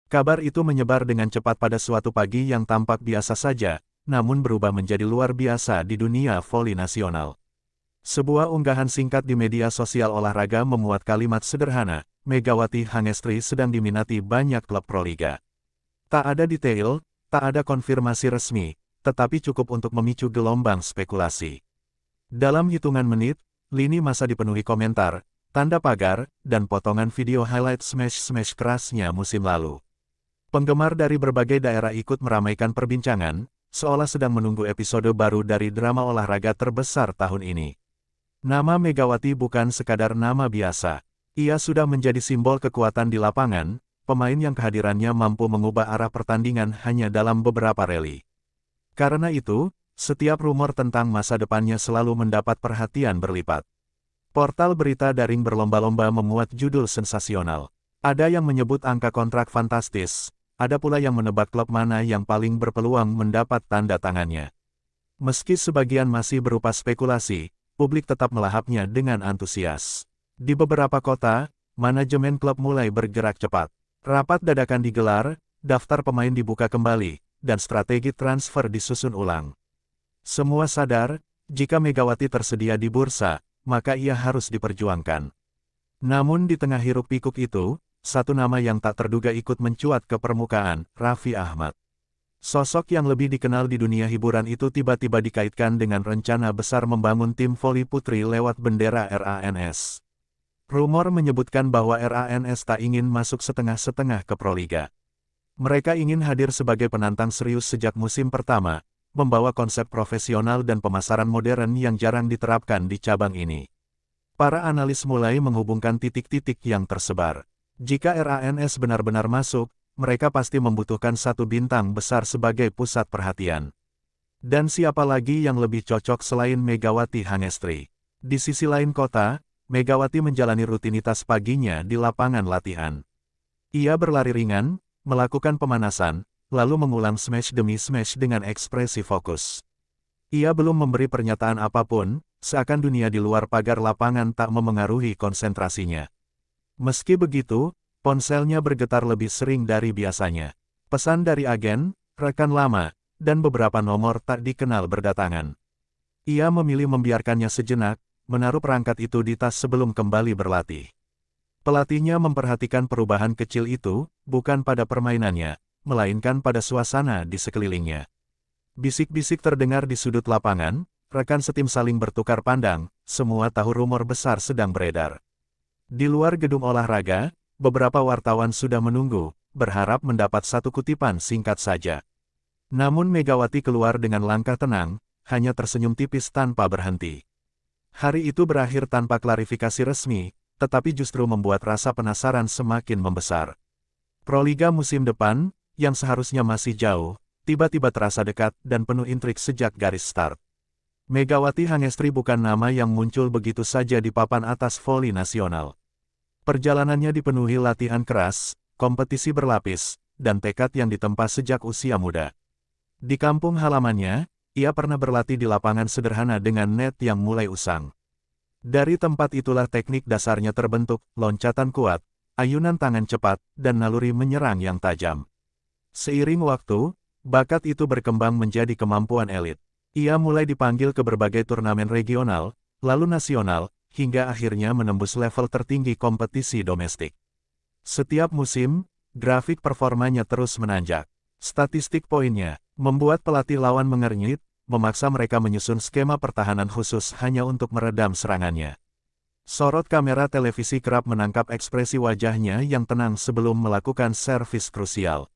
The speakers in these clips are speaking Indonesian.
Kabar itu menyebar dengan cepat pada suatu pagi yang tampak biasa saja, namun berubah menjadi luar biasa di dunia voli nasional. Sebuah unggahan singkat di media sosial olahraga memuat kalimat sederhana, Megawati Hangestri sedang diminati banyak klub Proliga. Tak ada detail, tak ada konfirmasi resmi, tetapi cukup untuk memicu gelombang spekulasi. Dalam hitungan menit, lini masa dipenuhi komentar, tanda pagar, dan potongan video highlight smash-smash kerasnya musim lalu. Penggemar dari berbagai daerah ikut meramaikan perbincangan, seolah sedang menunggu episode baru dari drama olahraga terbesar tahun ini. Nama Megawati bukan sekadar nama biasa. Ia sudah menjadi simbol kekuatan di lapangan, pemain yang kehadirannya mampu mengubah arah pertandingan hanya dalam beberapa rally. Karena itu, setiap rumor tentang masa depannya selalu mendapat perhatian berlipat. Portal berita daring berlomba-lomba memuat judul sensasional. Ada yang menyebut angka kontrak fantastis, ada pula yang menebak klub mana yang paling berpeluang mendapat tanda tangannya. Meski sebagian masih berupa spekulasi, publik tetap melahapnya dengan antusias. Di beberapa kota, manajemen klub mulai bergerak cepat. Rapat dadakan digelar, daftar pemain dibuka kembali, dan strategi transfer disusun ulang. Semua sadar, jika Megawati tersedia di bursa, maka ia harus diperjuangkan. Namun di tengah hiruk-pikuk itu, satu nama yang tak terduga ikut mencuat ke permukaan, Raffi Ahmad. Sosok yang lebih dikenal di dunia hiburan itu tiba-tiba dikaitkan dengan rencana besar membangun tim voli putri lewat bendera RANS. Rumor menyebutkan bahwa RANS tak ingin masuk setengah-setengah ke Proliga. Mereka ingin hadir sebagai penantang serius sejak musim pertama, membawa konsep profesional dan pemasaran modern yang jarang diterapkan di cabang ini. Para analis mulai menghubungkan titik-titik yang tersebar. Jika RANS benar-benar masuk, mereka pasti membutuhkan satu bintang besar sebagai pusat perhatian. Dan siapa lagi yang lebih cocok selain Megawati Hangestri? Di sisi lain kota, Megawati menjalani rutinitas paginya di lapangan latihan. Ia berlari ringan, melakukan pemanasan, lalu mengulang smash demi smash dengan ekspresi fokus. Ia belum memberi pernyataan apapun, seakan dunia di luar pagar lapangan tak memengaruhi konsentrasinya. Meski begitu, ponselnya bergetar lebih sering dari biasanya. Pesan dari agen, rekan lama, dan beberapa nomor tak dikenal berdatangan. Ia memilih membiarkannya sejenak, menaruh perangkat itu di tas sebelum kembali berlatih. Pelatihnya memperhatikan perubahan kecil itu, bukan pada permainannya, melainkan pada suasana di sekelilingnya. Bisik-bisik terdengar di sudut lapangan, rekan setim saling bertukar pandang, semua tahu rumor besar sedang beredar. Di luar gedung olahraga, beberapa wartawan sudah menunggu, berharap mendapat satu kutipan singkat saja. Namun Megawati keluar dengan langkah tenang, hanya tersenyum tipis tanpa berhenti. Hari itu berakhir tanpa klarifikasi resmi, tetapi justru membuat rasa penasaran semakin membesar. Proliga musim depan, yang seharusnya masih jauh, tiba-tiba terasa dekat dan penuh intrik sejak garis start. Megawati Hangestri bukan nama yang muncul begitu saja di papan atas voli nasional. Perjalanannya dipenuhi latihan keras, kompetisi berlapis, dan tekad yang ditempa sejak usia muda. Di kampung halamannya, ia pernah berlatih di lapangan sederhana dengan net yang mulai usang. Dari tempat itulah teknik dasarnya terbentuk, loncatan kuat, ayunan tangan cepat, dan naluri menyerang yang tajam. Seiring waktu, bakat itu berkembang menjadi kemampuan elit. Ia mulai dipanggil ke berbagai turnamen regional, lalu nasional, hingga akhirnya menembus level tertinggi kompetisi domestik. Setiap musim, grafik performanya terus menanjak. Statistik poinnya membuat pelatih lawan mengernyit, memaksa mereka menyusun skema pertahanan khusus hanya untuk meredam serangannya. Sorot kamera televisi kerap menangkap ekspresi wajahnya yang tenang sebelum melakukan servis krusial.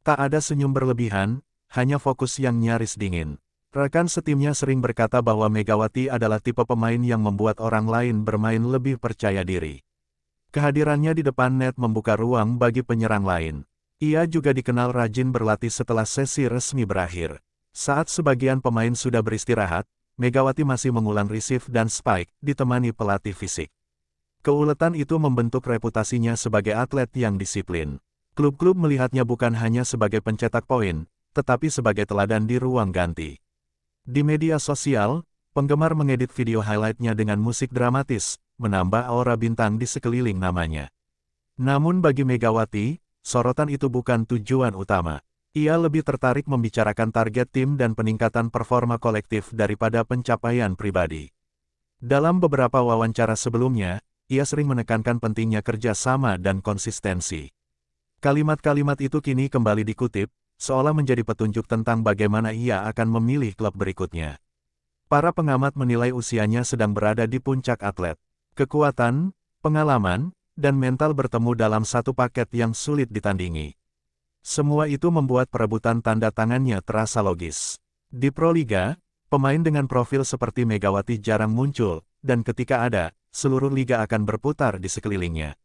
Tak ada senyum berlebihan, hanya fokus yang nyaris dingin. Rekan setimnya sering berkata bahwa Megawati adalah tipe pemain yang membuat orang lain bermain lebih percaya diri. Kehadirannya di depan net membuka ruang bagi penyerang lain. Ia juga dikenal rajin berlatih setelah sesi resmi berakhir. Saat sebagian pemain sudah beristirahat, Megawati masih mengulang receive dan spike, ditemani pelatih fisik. Keuletan itu membentuk reputasinya sebagai atlet yang disiplin. Klub-klub melihatnya bukan hanya sebagai pencetak poin, tetapi sebagai teladan di ruang ganti. Di media sosial, penggemar mengedit video highlight-nya dengan musik dramatis, menambah aura bintang di sekeliling namanya. Namun bagi Megawati, sorotan itu bukan tujuan utama. Ia lebih tertarik membicarakan target tim dan peningkatan performa kolektif daripada pencapaian pribadi. Dalam beberapa wawancara sebelumnya, ia sering menekankan pentingnya kerja sama dan konsistensi. Kalimat-kalimat itu kini kembali dikutip, seolah menjadi petunjuk tentang bagaimana ia akan memilih klub berikutnya. Para pengamat menilai usianya sedang berada di puncak atlet. Kekuatan, pengalaman, dan mental bertemu dalam satu paket yang sulit ditandingi. Semua itu membuat perebutan tanda tangannya terasa logis. Di Proliga, pemain dengan profil seperti Megawati jarang muncul, dan ketika ada, seluruh liga akan berputar di sekelilingnya.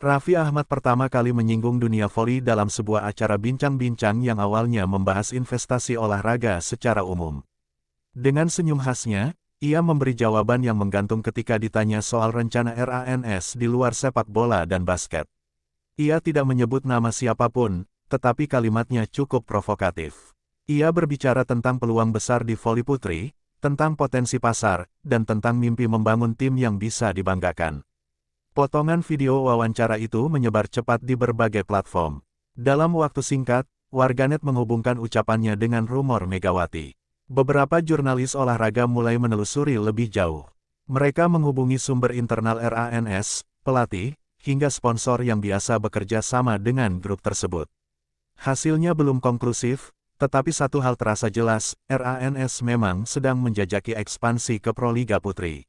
Raffi Ahmad pertama kali menyinggung dunia voli dalam sebuah acara bincang-bincang yang awalnya membahas investasi olahraga secara umum. Dengan senyum khasnya, ia memberi jawaban yang menggantung ketika ditanya soal rencana RANS di luar sepak bola dan basket. Ia tidak menyebut nama siapapun, tetapi kalimatnya cukup provokatif. Ia berbicara tentang peluang besar di voli putri, tentang potensi pasar, dan tentang mimpi membangun tim yang bisa dibanggakan. Potongan video wawancara itu menyebar cepat di berbagai platform. Dalam waktu singkat, warganet menghubungkan ucapannya dengan rumor Megawati. Beberapa jurnalis olahraga mulai menelusuri lebih jauh. Mereka menghubungi sumber internal RANS, pelatih, hingga sponsor yang biasa bekerja sama dengan grup tersebut. Hasilnya belum konklusif, tetapi satu hal terasa jelas, RANS memang sedang menjajaki ekspansi ke Proliga Putri.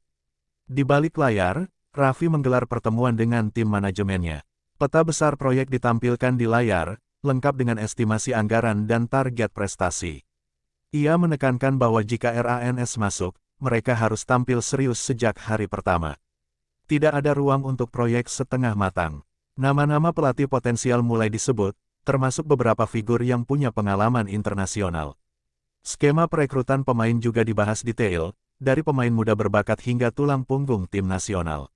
Di balik layar, Raffi menggelar pertemuan dengan tim manajemennya. Peta besar proyek ditampilkan di layar, lengkap dengan estimasi anggaran dan target prestasi. Ia menekankan bahwa jika RANS masuk, mereka harus tampil serius sejak hari pertama. Tidak ada ruang untuk proyek setengah matang. Nama-nama pelatih potensial mulai disebut, termasuk beberapa figur yang punya pengalaman internasional. Skema perekrutan pemain juga dibahas detail, dari pemain muda berbakat hingga tulang punggung tim nasional.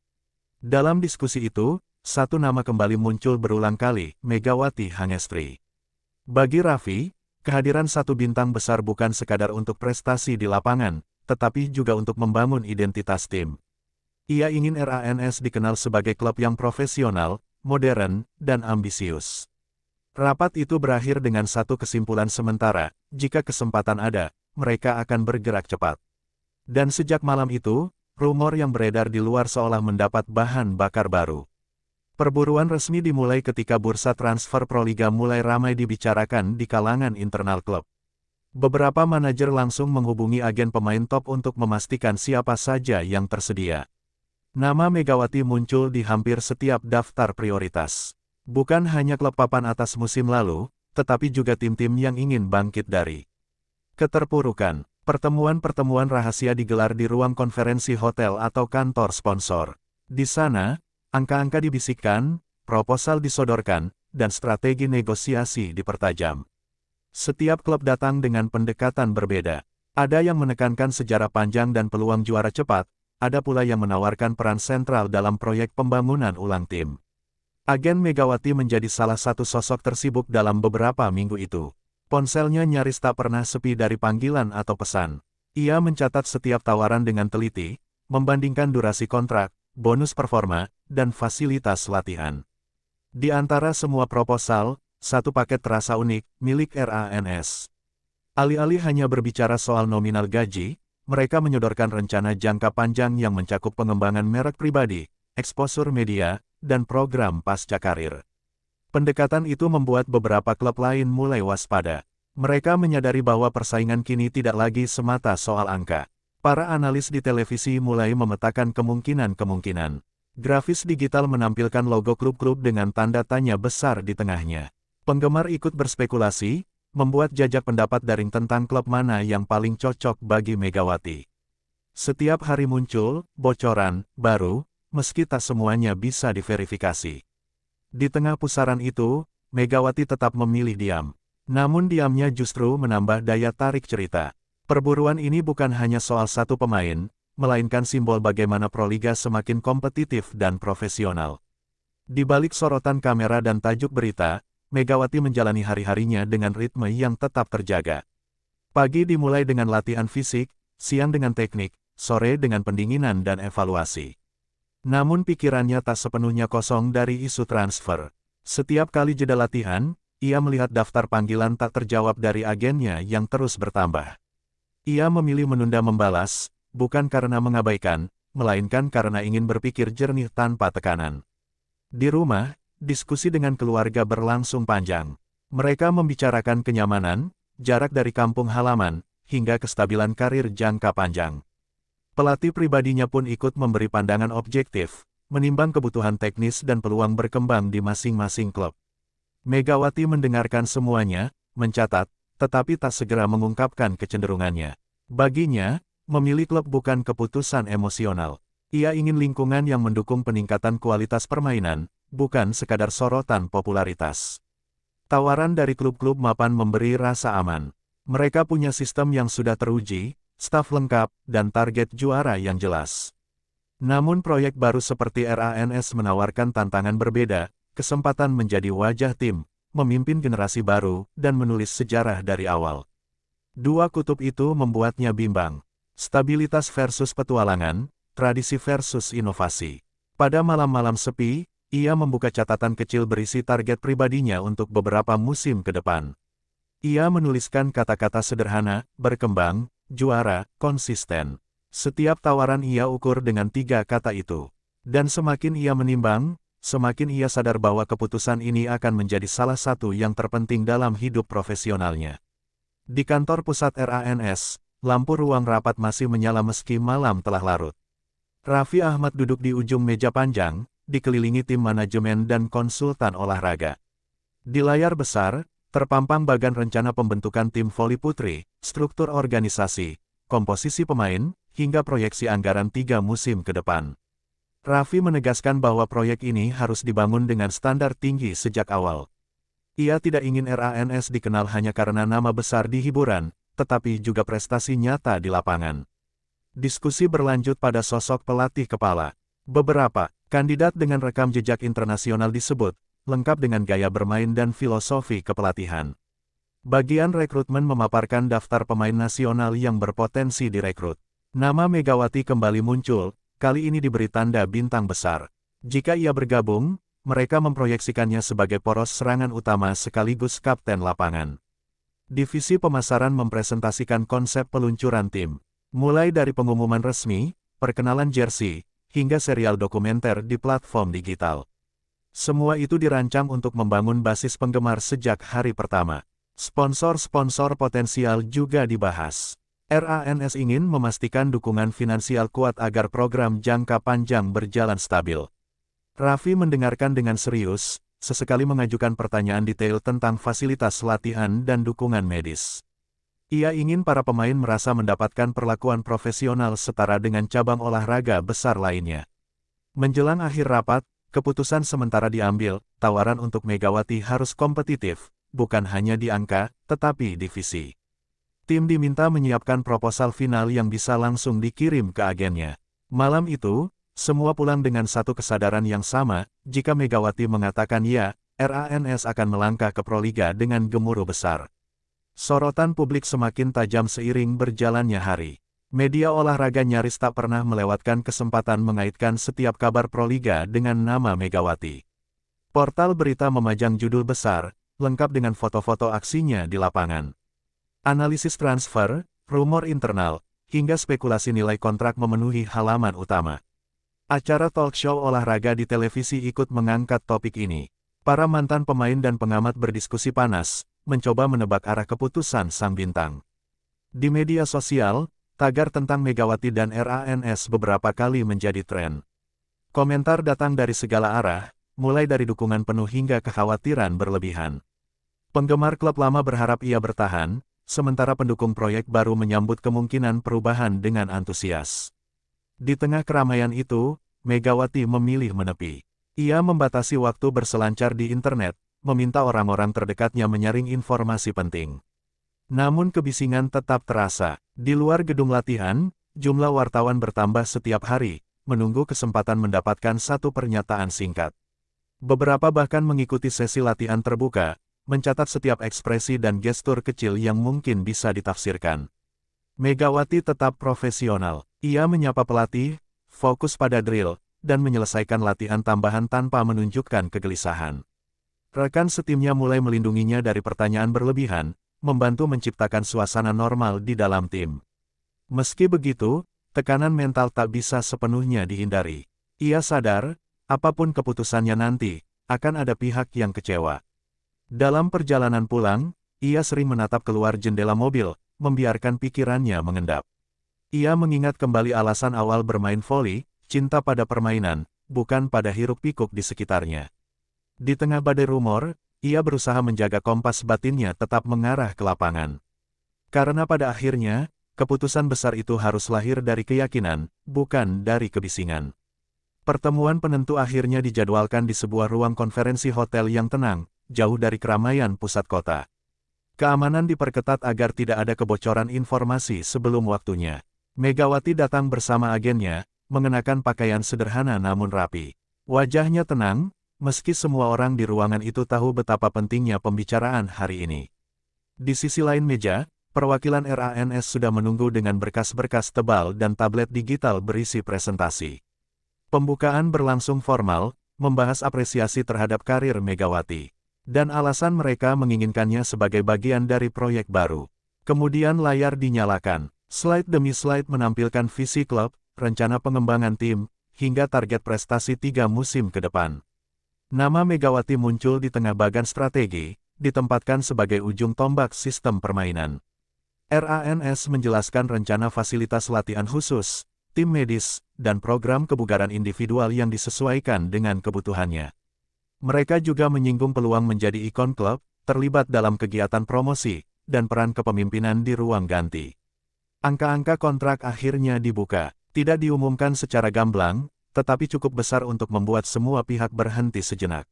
Dalam diskusi itu, satu nama kembali muncul berulang kali, Megawati Hangestri. Bagi Raffi, kehadiran satu bintang besar bukan sekadar untuk prestasi di lapangan, tetapi juga untuk membangun identitas tim. Ia ingin RANS dikenal sebagai klub yang profesional, modern, dan ambisius. Rapat itu berakhir dengan satu kesimpulan sementara, jika kesempatan ada, mereka akan bergerak cepat. Dan sejak malam itu, rumor yang beredar di luar seolah mendapat bahan bakar baru. Perburuan resmi dimulai ketika bursa transfer Proliga mulai ramai dibicarakan di kalangan internal klub. Beberapa manajer langsung menghubungi agen pemain top untuk memastikan siapa saja yang tersedia. Nama Megawati muncul di hampir setiap daftar prioritas. Bukan hanya klub papan atas musim lalu, tetapi juga tim-tim yang ingin bangkit dari keterpurukan. Pertemuan-pertemuan rahasia digelar di ruang konferensi hotel atau kantor sponsor. Di sana, angka-angka dibisikkan, proposal disodorkan, dan strategi negosiasi dipertajam. Setiap klub datang dengan pendekatan berbeda. Ada yang menekankan sejarah panjang dan peluang juara cepat, ada pula yang menawarkan peran sentral dalam proyek pembangunan ulang tim. Agen Megawati menjadi salah satu sosok tersibuk dalam beberapa minggu itu. Ponselnya nyaris tak pernah sepi dari panggilan atau pesan. Ia mencatat setiap tawaran dengan teliti, membandingkan durasi kontrak, bonus performa, dan fasilitas latihan. Di antara semua proposal, satu paket terasa unik, milik RANS. Alih-alih hanya berbicara soal nominal gaji, mereka menyodorkan rencana jangka panjang yang mencakup pengembangan merek pribadi, eksposur media, dan program pasca karir. Pendekatan itu membuat beberapa klub lain mulai waspada. Mereka menyadari bahwa persaingan kini tidak lagi semata soal angka. Para analis di televisi mulai memetakan kemungkinan-kemungkinan. Grafis digital menampilkan logo klub-klub dengan tanda tanya besar di tengahnya. Penggemar ikut berspekulasi, membuat jajak pendapat daring tentang klub mana yang paling cocok bagi Megawati. Setiap hari muncul bocoran baru, meski tak semuanya bisa diverifikasi. Di tengah pusaran itu, Megawati tetap memilih diam. Namun diamnya justru menambah daya tarik cerita. Perburuan ini bukan hanya soal satu pemain, melainkan simbol bagaimana Proliga semakin kompetitif dan profesional. Di balik sorotan kamera dan tajuk berita, Megawati menjalani hari-harinya dengan ritme yang tetap terjaga. Pagi dimulai dengan latihan fisik, siang dengan teknik, sore dengan pendinginan dan evaluasi. Namun pikirannya tak sepenuhnya kosong dari isu transfer. Setiap kali jeda latihan, ia melihat daftar panggilan tak terjawab dari agennya yang terus bertambah. Ia memilih menunda membalas, bukan karena mengabaikan, melainkan karena ingin berpikir jernih tanpa tekanan. Di rumah, diskusi dengan keluarga berlangsung panjang. Mereka membicarakan kenyamanan, jarak dari kampung halaman, hingga kestabilan karir jangka panjang. Pelatih pribadinya pun ikut memberi pandangan objektif, menimbang kebutuhan teknis dan peluang berkembang di masing-masing klub. Megawati mendengarkan semuanya, mencatat, tetapi tak segera mengungkapkan kecenderungannya. Baginya, memilih klub bukan keputusan emosional. Ia ingin lingkungan yang mendukung peningkatan kualitas permainan, bukan sekadar sorotan popularitas. Tawaran dari klub-klub mapan memberi rasa aman. Mereka punya sistem yang sudah teruji, staf lengkap, dan target juara yang jelas. Namun proyek baru seperti RANS menawarkan tantangan berbeda, kesempatan menjadi wajah tim, memimpin generasi baru, dan menulis sejarah dari awal. Dua kutub itu membuatnya bimbang. Stabilitas versus petualangan, tradisi versus inovasi. Pada malam-malam sepi, ia membuka catatan kecil berisi target pribadinya untuk beberapa musim ke depan. Ia menuliskan kata-kata sederhana, berkembang, juara, konsisten. Setiap tawaran ia ukur dengan 3 kata itu. Dan semakin ia menimbang, semakin ia sadar bahwa keputusan ini akan menjadi salah satu yang terpenting dalam hidup profesionalnya. Di kantor pusat RANS, lampu ruang rapat masih menyala meski malam telah larut. Raffi Ahmad duduk di ujung meja panjang, dikelilingi tim manajemen dan konsultan olahraga. Di layar besar, terpampang bagan rencana pembentukan tim voli putri, struktur organisasi, komposisi pemain, hingga proyeksi anggaran 3 musim ke depan. Raffi menegaskan bahwa proyek ini harus dibangun dengan standar tinggi sejak awal. Ia tidak ingin RANS dikenal hanya karena nama besar di hiburan, tetapi juga prestasi nyata di lapangan. Diskusi berlanjut pada sosok pelatih kepala. Beberapa kandidat dengan rekam jejak internasional disebut, lengkap dengan gaya bermain dan filosofi kepelatihan. Bagian rekrutmen memaparkan daftar pemain nasional yang berpotensi direkrut. Nama Megawati kembali muncul, kali ini diberi tanda bintang besar. Jika ia bergabung, mereka memproyeksikannya sebagai poros serangan utama sekaligus kapten lapangan. Divisi pemasaran mempresentasikan konsep peluncuran tim. Mulai dari pengumuman resmi, perkenalan jersey, hingga serial dokumenter di platform digital. Semua itu dirancang untuk membangun basis penggemar sejak hari pertama. Sponsor-sponsor potensial juga dibahas. RANS ingin memastikan dukungan finansial kuat agar program jangka panjang berjalan stabil. Raffi mendengarkan dengan serius, sesekali mengajukan pertanyaan detail tentang fasilitas latihan dan dukungan medis. Ia ingin para pemain merasa mendapatkan perlakuan profesional setara dengan cabang olahraga besar lainnya. Menjelang akhir rapat, keputusan sementara diambil, tawaran untuk Megawati harus kompetitif, bukan hanya di angka, tetapi di visi. Tim diminta menyiapkan proposal final yang bisa langsung dikirim ke agennya. Malam itu, semua pulang dengan satu kesadaran yang sama, jika Megawati mengatakan ya, RANS akan melangkah ke Proliga dengan gemuruh besar. Sorotan publik semakin tajam seiring berjalannya hari. Media olahraga nyaris tak pernah melewatkan kesempatan mengaitkan setiap kabar Proliga dengan nama Megawati. Portal berita memajang judul besar, lengkap dengan foto-foto aksinya di lapangan. Analisis transfer, rumor internal, hingga spekulasi nilai kontrak memenuhi halaman utama. Acara talk show olahraga di televisi ikut mengangkat topik ini. Para mantan pemain dan pengamat berdiskusi panas, mencoba menebak arah keputusan sang bintang. Di media sosial, tagar tentang Megawati dan RANS beberapa kali menjadi tren. Komentar datang dari segala arah, mulai dari dukungan penuh hingga kekhawatiran berlebihan. Penggemar klub lama berharap ia bertahan, sementara pendukung proyek baru menyambut kemungkinan perubahan dengan antusias. Di tengah keramaian itu, Megawati memilih menepi. Ia membatasi waktu berselancar di internet, meminta orang-orang terdekatnya menyaring informasi penting. Namun kebisingan tetap terasa. Di luar gedung latihan, jumlah wartawan bertambah setiap hari, menunggu kesempatan mendapatkan satu pernyataan singkat. Beberapa bahkan mengikuti sesi latihan terbuka, mencatat setiap ekspresi dan gestur kecil yang mungkin bisa ditafsirkan. Megawati tetap profesional. Ia menyapa pelatih, fokus pada drill, dan menyelesaikan latihan tambahan tanpa menunjukkan kegelisahan. Rekan setimnya mulai melindunginya dari pertanyaan berlebihan, membantu menciptakan suasana normal di dalam tim. Meski begitu, tekanan mental tak bisa sepenuhnya dihindari. Ia sadar, apapun keputusannya nanti, akan ada pihak yang kecewa. Dalam perjalanan pulang, ia sering menatap keluar jendela mobil, membiarkan pikirannya mengendap. Ia mengingat kembali alasan awal bermain voli, cinta pada permainan, bukan pada hiruk-pikuk di sekitarnya. Di tengah badai rumor, ia berusaha menjaga kompas batinnya tetap mengarah ke lapangan. Karena pada akhirnya, keputusan besar itu harus lahir dari keyakinan, bukan dari kebisingan. Pertemuan penentu akhirnya dijadwalkan di sebuah ruang konferensi hotel yang tenang, jauh dari keramaian pusat kota. Keamanan diperketat agar tidak ada kebocoran informasi sebelum waktunya. Megawati datang bersama agennya, mengenakan pakaian sederhana namun rapi. Wajahnya tenang, meski semua orang di ruangan itu tahu betapa pentingnya pembicaraan hari ini. Di sisi lain meja, perwakilan RANS sudah menunggu dengan berkas-berkas tebal dan tablet digital berisi presentasi. Pembukaan berlangsung formal, membahas apresiasi terhadap karir Megawati, dan alasan mereka menginginkannya sebagai bagian dari proyek baru. Kemudian layar dinyalakan, slide demi slide menampilkan visi klub, rencana pengembangan tim, hingga target prestasi 3 musim ke depan. Nama Megawati muncul di tengah bagan strategi, ditempatkan sebagai ujung tombak sistem permainan. RANS menjelaskan rencana fasilitas latihan khusus, tim medis, dan program kebugaran individual yang disesuaikan dengan kebutuhannya. Mereka juga menyinggung peluang menjadi ikon klub, terlibat dalam kegiatan promosi, dan peran kepemimpinan di ruang ganti. Angka-angka kontrak akhirnya dibuka, tidak diumumkan secara gamblang, tetapi cukup besar untuk membuat semua pihak berhenti sejenak.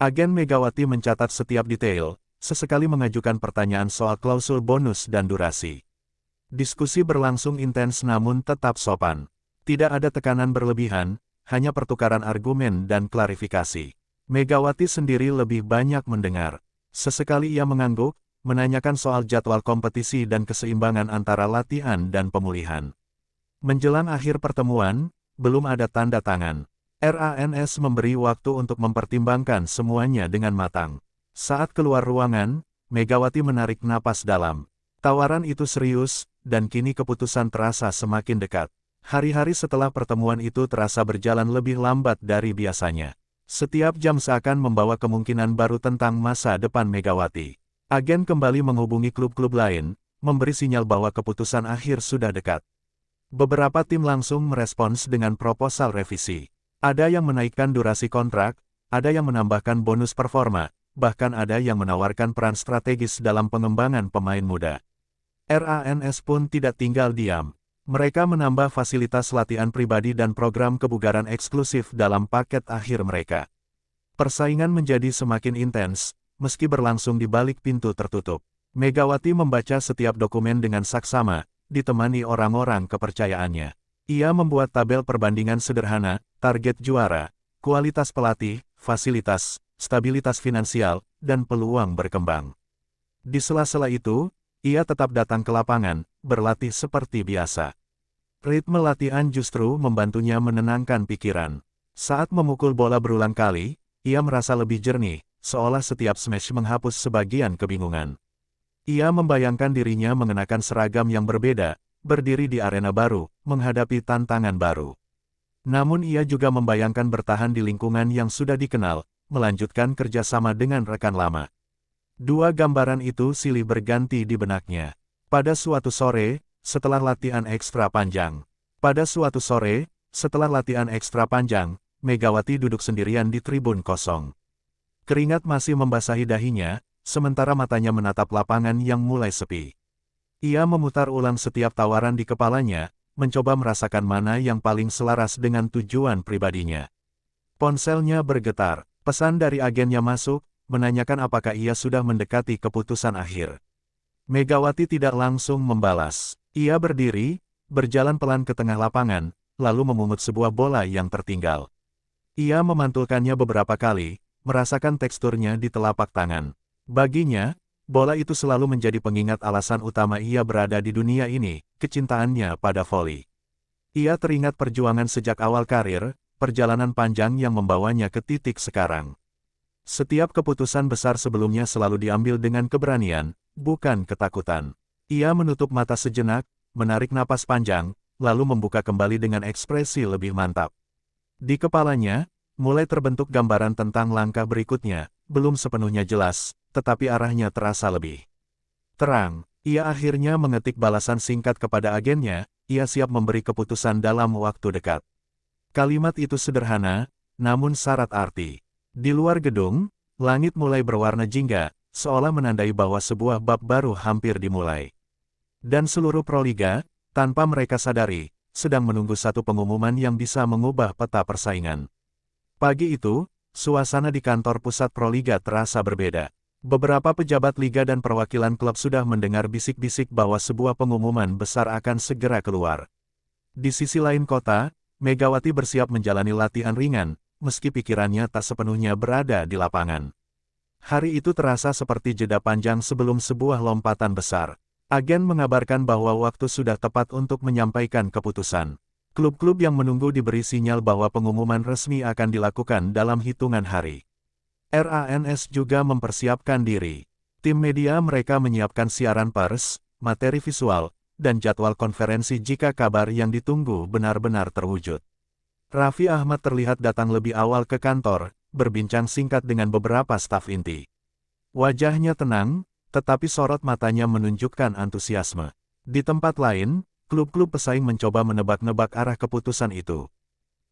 Agen Megawati mencatat setiap detail, sesekali mengajukan pertanyaan soal klausul bonus dan durasi. Diskusi berlangsung intens namun tetap sopan. Tidak ada tekanan berlebihan, hanya pertukaran argumen dan klarifikasi. Megawati sendiri lebih banyak mendengar. Sesekali ia mengangguk, menanyakan soal jadwal kompetisi dan keseimbangan antara latihan dan pemulihan. Menjelang akhir pertemuan, belum ada tanda tangan. RANS memberi waktu untuk mempertimbangkan semuanya dengan matang. Saat keluar ruangan, Megawati menarik napas dalam. Tawaran itu serius, dan kini keputusan terasa semakin dekat. Hari-hari setelah pertemuan itu terasa berjalan lebih lambat dari biasanya. Setiap jam seakan membawa kemungkinan baru tentang masa depan Megawati. Agen kembali menghubungi klub-klub lain, memberi sinyal bahwa keputusan akhir sudah dekat. Beberapa tim langsung merespons dengan proposal revisi. Ada yang menaikkan durasi kontrak, ada yang menambahkan bonus performa, bahkan ada yang menawarkan peran strategis dalam pengembangan pemain muda. RANS pun tidak tinggal diam. Mereka menambah fasilitas latihan pribadi dan program kebugaran eksklusif dalam paket akhir mereka. Persaingan menjadi semakin intens, meski berlangsung di balik pintu tertutup. Megawati membaca setiap dokumen dengan saksama, ditemani orang-orang kepercayaannya. Ia membuat tabel perbandingan sederhana, target juara, kualitas pelatih, fasilitas, stabilitas finansial, dan peluang berkembang. Di sela-sela itu, ia tetap datang ke lapangan, berlatih seperti biasa. Ritme latihan justru membantunya menenangkan pikiran. Saat memukul bola berulang kali, ia merasa lebih jernih, seolah setiap smash menghapus sebagian kebingungan. Ia membayangkan dirinya mengenakan seragam yang berbeda, berdiri di arena baru, menghadapi tantangan baru. Namun ia juga membayangkan bertahan di lingkungan yang sudah dikenal, melanjutkan kerjasama dengan rekan lama. Dua gambaran itu silih berganti di benaknya. Pada suatu sore, setelah latihan ekstra panjang. Megawati duduk sendirian di tribun kosong. Keringat masih membasahi dahinya, sementara matanya menatap lapangan yang mulai sepi. Ia memutar ulang setiap tawaran di kepalanya, mencoba merasakan mana yang paling selaras dengan tujuan pribadinya. Ponselnya bergetar, pesan dari agennya masuk, menanyakan apakah ia sudah mendekati keputusan akhir. Megawati tidak langsung membalas. Ia berdiri, berjalan pelan ke tengah lapangan, lalu memungut sebuah bola yang tertinggal. Ia memantulkannya beberapa kali, merasakan teksturnya di telapak tangan. Baginya, bola itu selalu menjadi pengingat alasan utama ia berada di dunia ini, kecintaannya pada voli. Ia teringat perjuangan sejak awal karir, perjalanan panjang yang membawanya ke titik sekarang. Setiap keputusan besar sebelumnya selalu diambil dengan keberanian, bukan ketakutan. Ia menutup mata sejenak, menarik napas panjang, lalu membuka kembali dengan ekspresi lebih mantap. Di kepalanya, mulai terbentuk gambaran tentang langkah berikutnya, belum sepenuhnya jelas, tetapi arahnya terasa lebih terang. Ia akhirnya mengetik balasan singkat kepada agennya, ia siap memberi keputusan dalam waktu dekat. Kalimat itu sederhana, namun syarat arti. Di luar gedung, langit mulai berwarna jingga, seolah menandai bahwa sebuah bab baru hampir dimulai. Dan seluruh Proliga, tanpa mereka sadari, sedang menunggu satu pengumuman yang bisa mengubah peta persaingan. Pagi itu, suasana di kantor pusat Proliga terasa berbeda. Beberapa pejabat liga dan perwakilan klub sudah mendengar bisik-bisik bahwa sebuah pengumuman besar akan segera keluar. Di sisi lain kota, Megawati bersiap menjalani latihan ringan, meski pikirannya tak sepenuhnya berada di lapangan. Hari itu terasa seperti jeda panjang sebelum sebuah lompatan besar. Agen mengabarkan bahwa waktu sudah tepat untuk menyampaikan keputusan. Klub-klub yang menunggu diberi sinyal bahwa pengumuman resmi akan dilakukan dalam hitungan hari. RANS juga mempersiapkan diri. Tim media mereka menyiapkan siaran pers, materi visual, dan jadwal konferensi jika kabar yang ditunggu benar-benar terwujud. Raffi Ahmad terlihat datang lebih awal ke kantor, berbincang singkat dengan beberapa staf inti. Wajahnya tenang, tetapi sorot matanya menunjukkan antusiasme. Di tempat lain, klub-klub pesaing mencoba menebak-nebak arah keputusan itu.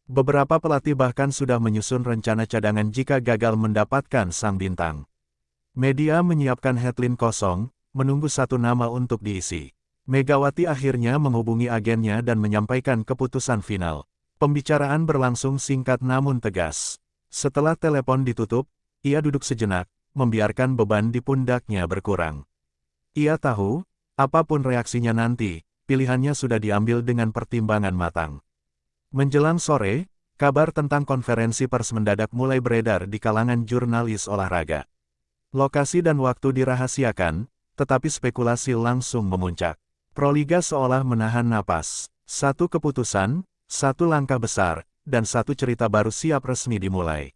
Beberapa pelatih bahkan sudah menyusun rencana cadangan jika gagal mendapatkan sang bintang. Media menyiapkan headline kosong, menunggu satu nama untuk diisi. Megawati akhirnya menghubungi agennya dan menyampaikan keputusan final. Pembicaraan berlangsung singkat namun tegas. Setelah telepon ditutup, ia duduk sejenak, membiarkan beban di pundaknya berkurang. Ia tahu, apapun reaksinya nanti, pilihannya sudah diambil dengan pertimbangan matang. Menjelang sore, kabar tentang konferensi pers mendadak mulai beredar di kalangan jurnalis olahraga. Lokasi dan waktu dirahasiakan, tetapi spekulasi langsung memuncak. Proliga seolah menahan napas. Satu keputusan, satu langkah besar, dan satu cerita baru siap resmi dimulai.